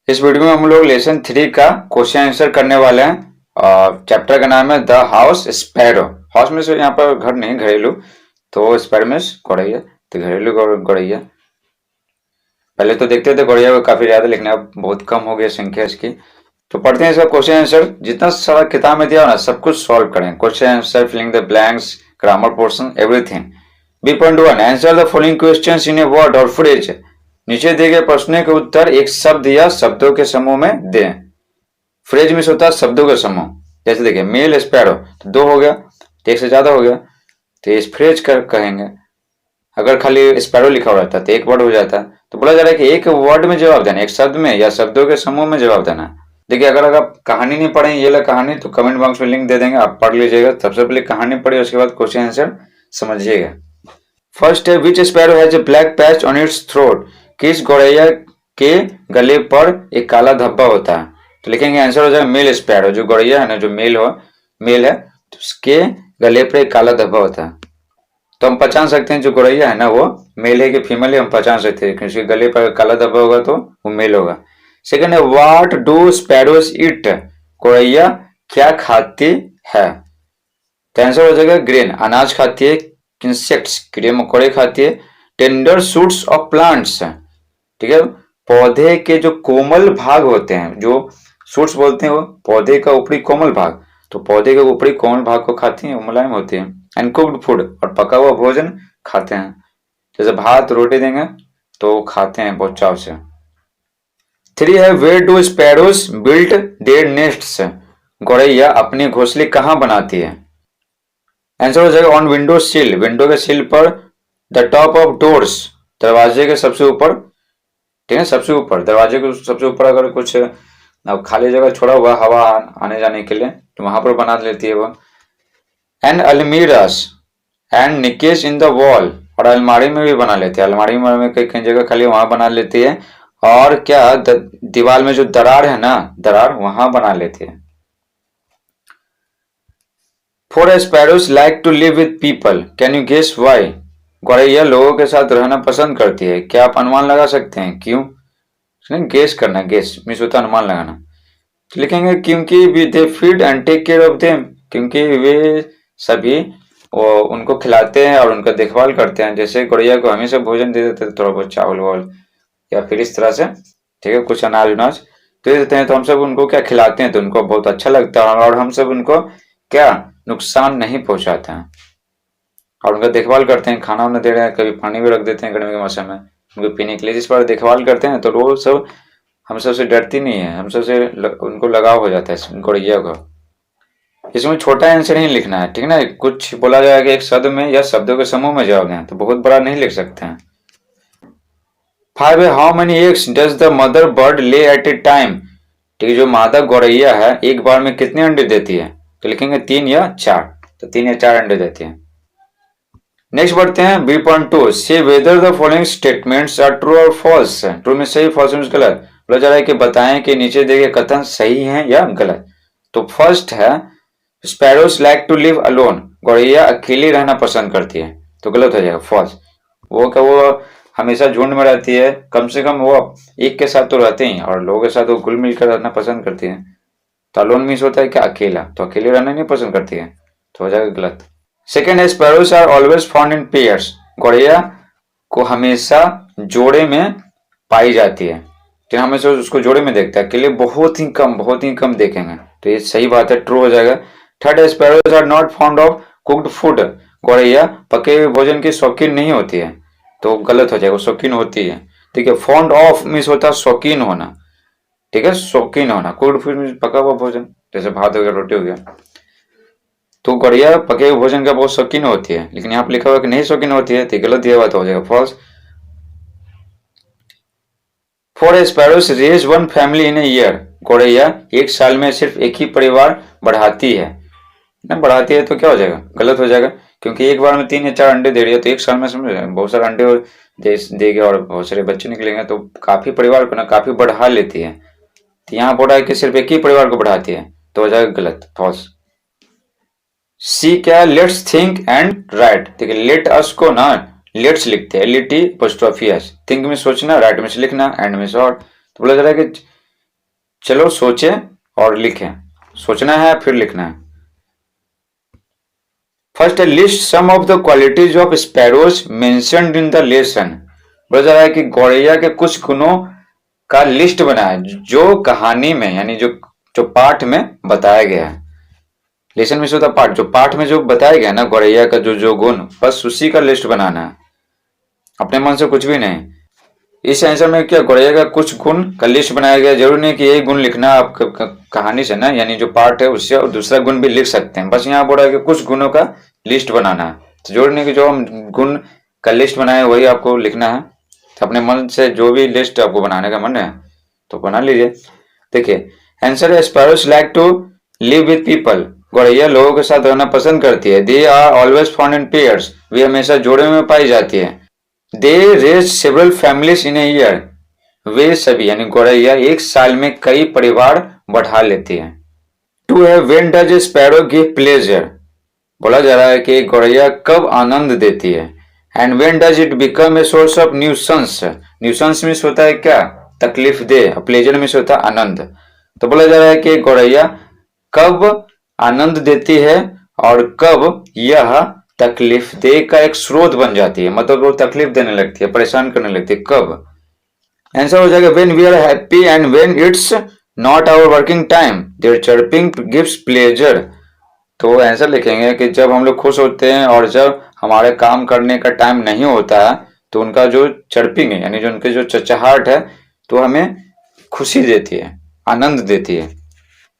इस वीडियो में हम लोग लेसन 3 का क्वेश्चन आंसर करने वाले हैं और चैप्टर का नाम है द हाउस स्पैरो। हाउस में से यहाँ पर घर नहीं, घरेलू, तो स्पैरो में गौरैया, तो घरेलू गौरैया। पहले तो देखते थे गौरैया को काफी ज्यादा, लेकिन अब बहुत कम हो गई संख्या इसकी। तो पढ़ते हैं इसका क्वेश्चन आंसर। जितना सारा किताब में दिया हो ना, सब कुछ सॉल्व करें। Question answer, filling the blanks, grammar portion, everything. B.1 answer the following questions in a word और फ्रेज। नीचे दिए गए प्रश्नों के उत्तर एक शब्द या शब्दों के समूह में दें। फ्रेज में होता है शब्दों का समूह। जैसे देखिए मेल स्पैरो, तो 2 हो गया, तो 1 से ज्यादा हो गया, तो इस फ्रेज कर कहेंगे। अगर खाली स्पैरो लिखा हुआ रहता तो एक वर्ड हो जाता। तो बोला जा रहा है कि एक वर्ड में जवाब देना, एक शब्द में या शब्दों के समूह में जवाब देना। देखिए अगर आप कहानी नहीं पढ़े, ये ला कहानी, तो कमेंट बॉक्स में लिंक दे देंगे, आप पढ़ लीजिएगा। सबसे पहले कहानी पढ़िए, उसके बाद क्वेश्चन आंसर समझिएगा। फर्स्ट है which sparrow has a black patch on its throat. किस गौरैया के गले पर एक काला धब्बा होता है। तो लिखेंगे आंसर हो जाएगा मेल स्पैरो। जो गौरैया है ना, जो मेल है, तो उसके गले पर एक काला धब्बा होता है। तो हम पहचान सकते हैं जो गौरैया है ना, वो मेल है कि फीमेल है, हम पहचान सकते हैं, क्योंकि गले पर काला धब्बा होगा तो वो मेल होगा। सेकंड है व्हाट डू स्पैरोज ईट। गौरैया क्या खाती है। तो आंसर हो जाएगा ग्रेन, अनाज खाती है। इंसेक्ट्स, कीड़े मकोड़े खाती है। टेंडर शूट्स ऑफ प्लांट्स, ठीक है, पौधे के जो कोमल भाग होते हैं, जो शूट्स बोलते हैं, वो पौधे का ऊपरी कोमल भाग, तो पौधे के ऊपरी कोमल भाग को खाती हैं, मुलायम होती है। एंड कुक्ड फूड, और पका हुआ भोजन खाते हैं। जैसे भात रोटी देंगे तो खाते हैं बहुत चाव से। 3 है where do sparrows build their nests. गौरैया अपनी घोंसले कहाँ बनाती है। आंसर हो जाएगा ऑन विंडो सिल, विंडो के सिल पर। द टॉप ऑफ डोर्स, दरवाजे के सबसे ऊपर, ठीक है, सबसे ऊपर, दरवाजे के सबसे ऊपर अगर कुछ खाली जगह छोड़ा हुआ हवा आने जाने के लिए, तो वहां पर बना लेती है वो। And almirahs and niches in the wall, और अलमारी में भी बना लेती है, अलमारी में कई कई जगह खाली वहां बना लेती है। और क्या दीवार में जो दरार है ना, दरार वहां बना लेती है। 4 sparrows like to live with people, can you guess why. गौरैया लोगों के साथ रहना पसंद करती है, क्या आप अनुमान लगा सकते हैं क्यों। गेस करना, गेस मीन्स होता अनुमान लगाना। तो लिखेंगे क्योंकि they feed and take care of them, क्योंकि वे सभी उनको खिलाते हैं और उनका देखभाल करते हैं। जैसे गौरैया को हमेशा भोजन दे देते, थोड़ा बहुत चावल वावल या फिर इस तरह से, ठीक है, कुछ अनाज उनाज दे देते हैं, तो हम सब उनको क्या खिलाते हैं, तो उनको बहुत अच्छा लगता है, और हम सब उनको क्या नुकसान नहीं पहुंचाते हैं, और उनका देखभाल करते हैं। खाना वाना दे रहे हैं, कभी पानी भी रख देते हैं गर्मी के मौसम में उनको पीने के लिए। जिस पर देखभाल करते हैं तो वो सब हम सबसे डरती नहीं है, हम सबसे उनको लगाव हो जाता है गौरैया को। इसमें छोटा आंसर नहीं लिखना है, ठीक है ना। कुछ बोला जाएगा एक शब्द में या शब्दों के समूह में जवाब दें, तो बहुत बड़ा नहीं लिख सकते हैं। 5 है how many eggs does the mother bird ले एट ए टाइम। ठीक है, जो मादा गौरैया है एक बार में कितने अंडे देती है। तो लिखेंगे 3 या 4, तो 3 या 4 अंडे देती है। नेक्स्ट बढ़ते हैं B.2 से whether the following statements are true और फॉल्स। ट्रू में सही, फॉल्स में गलत। बोला जा रहा है कि बताएं कि नीचे दिए गए कथन सही हैं या गलत। तो फर्स्ट है sparrows like to live alone. गौरैया अकेली रहना पसंद करती है, तो गलत हो जाएगा, फॉल्स। वो हमेशा झुंड में रहती है, कम से कम वो एक के साथ तो रहते ही, और लोगों के साथ वो घुल मिल कर रहना पसंद करती है। तो अलोन मीन्स होता है कि अकेला, तो अकेले रहना नहीं पसंद करती है, तो हो जाएगा गलत। सेकेंड है sparrows are always found in pairs. गौरैया को हमेशा जोड़े में पाई जाती है, तो हमेशा उसको जोड़े में देखता है, अकेले बहुत ही कम देखेंगे, तो ये सही बात है, ट्रू हो जाएगा। थर्ड है sparrows are not found of cooked food. गौरैया पके हुए भोजन की शौकीन नहीं होती है, तो गलत हो जाएगा, शौकीन होती है, ठीक है। फाउंड ऑफ मीन्स होता है शौकीन होना, ठीक है, शौकीन होना। कुक्ड फूड मीन्स पका हुआ भोजन, जैसे भात हो गया, रोटी हो गया। तो गौरैया पके हुए भोजन का बहुत शौकीन होती है, लेकिन यहाँ पर लिखा हुआ कि नहीं शौकीन होती है, तो गलत दिया हुआ तो हो जाएगा false. 4 sparrows raise 1 family in a year. गौरैया एक साल में सिर्फ एक ही परिवार बढ़ाती है ना, बढ़ाती है तो क्या हो जाएगा, गलत हो जाएगा, क्योंकि एक बार में 3 या 4 अंडे दे रही है, तो एक साल में समझ रहे हैं बहुत सारे अंडे देगी और बहुत सारे बच्चे निकलेंगे, तो काफी परिवार को ना काफी बढ़ा लेती है। तो यहाँ बोला है कि सिर्फ एक ही परिवार को बढ़ाती है, तो हो जाएगा गलत, फॉल्स। सी क्या, लेट्स थिंक एंड राइट। देखिए लेट अस को ना लेट्स लिखते हैं, LET apostrophe S। थिंक में सोचना, राइट में से लिखना, एंड में से और। तो बोला जा रहा है कि चलो सोचे और लिखें, सोचना है फिर लिखना है। First list some of the qualities of sparrows mentioned in the lesson. बोला जा रहा है कि गौरैया के कुछ गुणों का लिस्ट बनाए जो कहानी में यानी जो जो पाठ में बताया गया है। लेसन में से होता पाठ, जो पाठ में जो बताया गया ना गौरैया का जो जो गुण, बस उसी का लिस्ट बनाना है, अपने मन से कुछ भी नहीं। इस आंसर में क्या गौरैया का कुछ गुण का लिस्ट बनाया गया, जरूरी नहीं कि यही गुण लिखना आप कहानी से ना, यानी जो पार्ट है उससे और दूसरा गुण भी लिख सकते हैं। बस यहाँ बोल रहा है कि कुछ गुणों का लिस्ट बनाना है, तो जरूरी नहीं कि जो हम गुण का लिस्ट बनाए वही आपको लिखना है। तो अपने मन से जो भी लिस्ट आपको बनाने का मन है तो बना लीजिए। देखिए आंसर है sparrows like to live with people. गौरैया लोगों के साथ रहना पसंद करती है। They are always found in pairs, वे हमेशा जोड़े में पाई जाती है। They raise several families in a year, वे सभी यानी गौरैया एक साल में कई परिवार बढ़ा लेती है। टू है when does a sparrow give pleasure, बोला जा रहा है कि गौरैया कब आनंद देती है। And when does it become a source of nuisance, nuisance means होता है क्या, तकलीफ दे, प्लेजर मीन्स होता है आनंद। तो बोला जा रहा है कि गौरैया कब आनंद देती है और कब यह तकलीफ दे का एक स्रोत बन जाती है, मतलब वो तकलीफ देने लगती है, परेशान करने लगती है, कब। आंसर हो जाएगा when we are happy and when it's not our working time their chirping gives pleasure. तो आंसर लिखेंगे कि जब हम लोग खुश होते हैं और जब हमारे काम करने का टाइम नहीं होता है तो उनका जो चर्पिंग है यानी जो उनकी जो चहचहाहट है तो हमें खुशी देती है, आनंद देती है।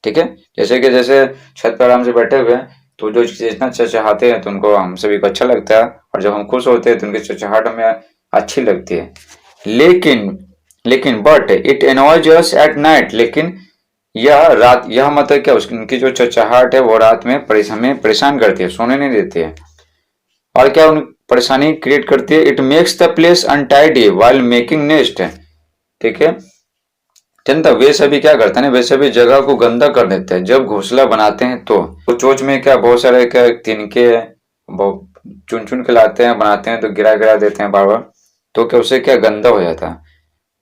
ठीक है, जैसे छत पर आराम से बैठे हुए हैं तो जो जितना चहचहाते हैं तो उनको हम सभी को अच्छा लगता है, और जब हम खुश होते हैं तो उनकी चहचहाहट हमें अच्छी लगती है। लेकिन but it annoys us at night, लेकिन यह मतलब क्या, उनकी जो चहचहाहट है वो रात में हमें परेशान करती है, सोने नहीं देती है। और क्या उन परेशानी क्रिएट करती है, it makes the place untidy while making nest. ठीक है, जनता वे सभी क्या करते हैं, वे सभी जगह को गंदा कर देते हैं जब घोंसला बनाते हैं। तो चोंच में क्या बहुत सारे क्या तिनके चुन चुन के लाते हैं, बनाते हैं तो गिरा गिरा देते हैं बार बार, तो क्या उससे क्या गंदा हो जाता है,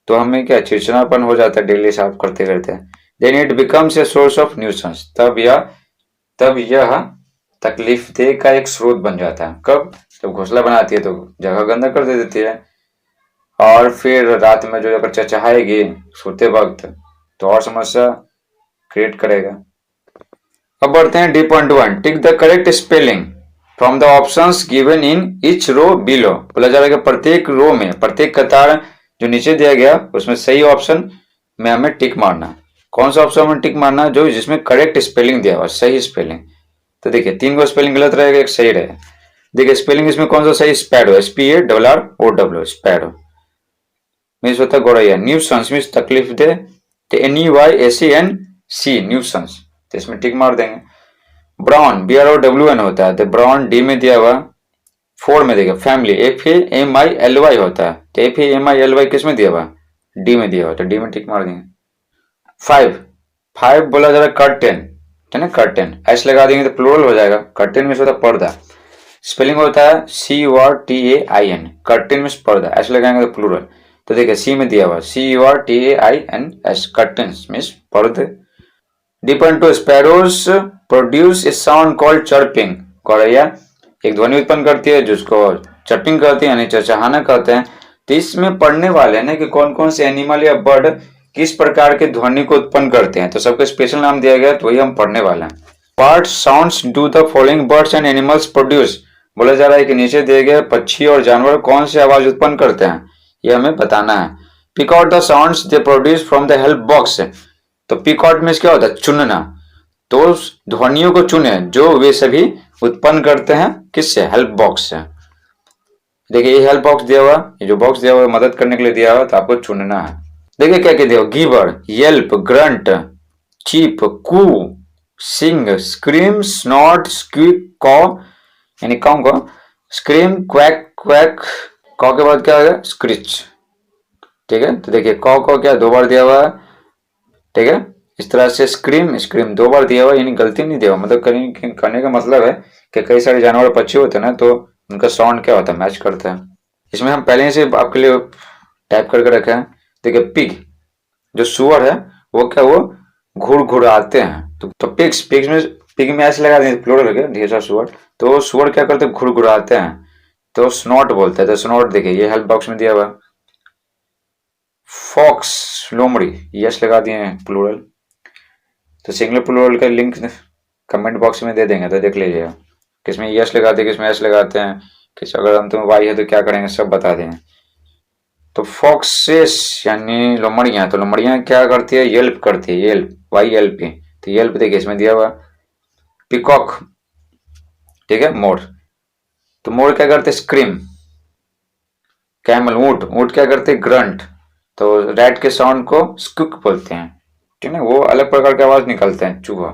तो हमें क्या चिड़चिड़ापन हो जाता है डेली साफ करते करते। Then it becomes a source of nuisance, तब यह तकलीफ दे का एक स्रोत बन जाता है। कब, जब घोंसला बनाती है तो जगह गंदा कर दे देती है, और फिर रात में जो अगर चहचहाएगी सोते वक्त तो और समस्या क्रिएट करेगा। अब बढ़ते हैं D.1, tick the correct spelling from the options given in each row below. बोला जा रहा है कि प्रत्येक रो में, प्रत्येक कतार जो नीचे दिया गया उसमें सही ऑप्शन में हमें टिक मारना। कौन सा ऑप्शन में टिक मारना, जो जिसमें करेक्ट स्पेलिंग दिया हुआ, सही स्पेलिंग। तो देखिए 3 को स्पेलिंग गलत रहेगा, एक सही रहेगा। देखिए स्पेलिंग इसमें कौन सा सही, स्पैरो, SPARRO, स्पैरो मीन्स होता है गौरैया। न्यूसेंस मीन्स तकलीफ दे, तो NEYSENC न्यूसेंस, तो इसमें टिक मार देंगे। ब्राउन BROWN होता है, तो ब्राउन D में दिया हुआ। 4 में देखिए फैमिली FAMILY होता है, तो FAMILY किस में दिया हुआ, D में दिया हुआ, तो D में टिक मार देंगे। 5 बोला जा रहा है कर्टेन, है ना, कर्टेन ऐसे लगा देंगे तो प्लूरल हो जाएगा। कर्टेन में होता है पर्दा, स्पेलिंग होता है CURTAIN, कर्टेन में पर्दा, ऐसे लगाएंगे तो प्लूरल। तो देखिए C में दिया हुआ CURTAINS, कर्टेन्स मीन्स पर्दे। D.2 sparrows produce a sound called chirping. गौरैया एक ध्वनि उत्पन्न करती है जिसको चर्पिंग कहते हैं यानी चहचहाना कहते हैं। तो इसमें पढ़ने वाले हैं कि कौन कौन से एनिमल या बर्ड किस प्रकार के ध्वनि को उत्पन्न करते हैं, तो सबको स्पेशल नाम दिया गया, तो वही हम पढ़ने वाले हैं। What sounds do the following birds and animals produce. बोला जा रहा है कि नीचे दिए गए पक्षी और जानवर कौन से आवाज उत्पन्न करते हैं, ये हमें बताना है। Pick out the sounds they produce from the help box. तो पिक आउट में क्या होता है, चुनना, तो ध्वनियों को चुने जो वे सभी उत्पन्न करते हैं, किससे, हेल्प बॉक्स से। देखिए ये हेल्प बॉक्स दिया हुआ, ये जो बॉक्स दिया हुआ मदद करने के लिए दिया हुआ, तो आपको चुनना है। देखिए क्या क्या दिया हुआ, गिवर, येल्प, ग्रंट, चीप, कू, सिंग, स्क्रीम, स्नॉट, स्क्वीक, कॉ यानी काउ को, स्क्रीम, क्वैक क्वैक, कॉ के बाद क्या आएगा, स्क्रिच। ठीक है, तो देखिए कॉ को क्या 2 बार दिया हुआ है। ठीक है, इस तरह से स्क्रीम 2 बार दिया हुआ, यानी गलती नहीं दिया हुआ, मतलब करने का मतलब है कि कई सारे जानवर पक्षी होते हैं ना, तो उनका साउंड क्या होता है, मैच करता है। इसमें हम पहले से आपके लिए टाइप करके रखे हैं। देखिए पिग जो सुअर है वो क्या, वो घुड़ घुड़ाते हैं। तो पिग्स, पिग में ऐसे लगा दें, प्लूरल हो गया, ढेर सारा सुअर। तो सुअर क्या करते हैं, घुड़ घुड़ाते हैं, तो स्नॉट बोलते हैं। तो स्नॉट देखिए ये हेल्प बॉक्स में दिया हुआ। फॉक्स, लोमड़ी, यस लगा दिए हैं प्लूरल। तो सिंगुलर प्लूरल का लिंक कमेंट बॉक्स में दे देंगे, तो देख लीजिएगा किसमें यस लगाते हैं, किसमें एस लगाते हैं, किस अगर अंत में वाई है तो क्या करेंगे, सब बता देंगे। तो फॉक्सेस यानी लोमड़ियां, तो लोमड़ियां क्या करती है, येल्प करती है, येल्प, वाई एल पी। तो येल्प देखिए इसमें दिया हुआ। पिकॉक, ठीक है, मोर, तो मोर क्या करते हैं, स्क्रीम। कैमल, ऊंट, ऊंट क्या करते हैं, ग्रंट। तो रैट के साउंड को स्क्विक बोलते हैं, ठीक है, वो अलग प्रकार की आवाज निकालते हैं, चूहा,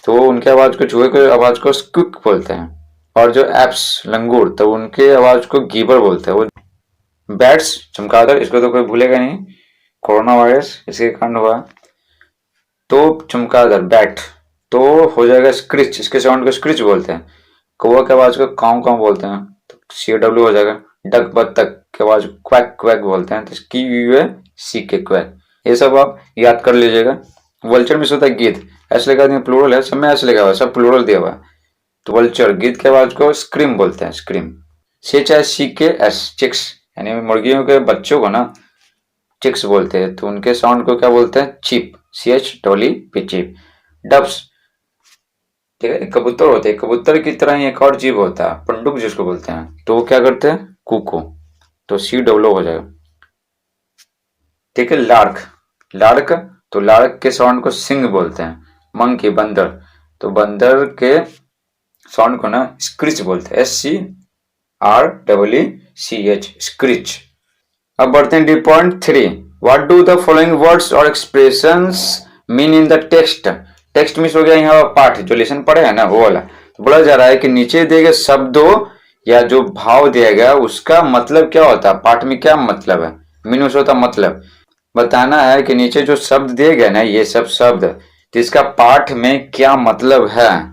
तो उनके आवाज को, चूहे के आवाज को स्क्विक बोलते हैं। और जो एप्स, लंगूर, तो उनके आवाज को गीबर बोलते हैं। वो बैट्स, चमगादड़, इसको तो कोई भूलेगा नहीं, कोरोना वायरस इसके कारण हुआ। तो चमगादड़, बैट, तो हो जाएगा स्क्रिच, इसके साउंड को स्क्रिच बोलते हैं। कौवा की आवाज को काउ काउ बोलते हैं, तो सी डब्ल्यू हो जाएगा। डक, बत्तख की आवाज क्वैक क्वैक बोलते हैं, तो इसकी यू है सी के, क्वैक। ये सब आप याद कर लीजिएगा। वल्चर में होता है गिद्ध, ऐसे लगा दिया, प्लूरल है, सब में ऐसे लगा हुआ, सब प्लूरल दिया हुआ। तो वल्चर, गिद्ध की आवाज को स्क्रीम बोलते हैं, स्क्रीम। सी चाहे सी के एस, चिक्स, यानी मुर्गियों के बच्चों को ना चिक्स बोलते हैं, तो उनके साउंड को क्या बोलते हैं, चिप, सी एच डॉली पी, चिप। डब्स, ठीक है, कबूतर होते हैं, कबूतर की तरह ही एक और जीव होता है, पंडुक जिसको बोलते हैं, तो वो क्या करते हैं, कुकू, तो सी डब्लो हो जाएगा। ठीक है, लार्क, लार्क, तो लार्क के साउंड को सिंग बोलते हैं। मंकी, बंदर, तो बंदर के साउंड को ना स्क्रिच बोलते हैं, S C R double E C H, screech. अब बढ़ते हैं D point 3। What do the following words और expressions mean in the text. Text means हो गया यहाँ पाठ, जो लेसन पढ़े है ना वो वाला। तो बोला जा रहा है कि नीचे दिए गए शब्दों या जो भाव दिया गया उसका मतलब क्या होता है, पाठ में क्या मतलब है, मीनिंग होता मतलब। बताना है कि नीचे जो शब्द दिए गए ना, ये सब शब्द, तो इसका पाठ में क्या मतलब है।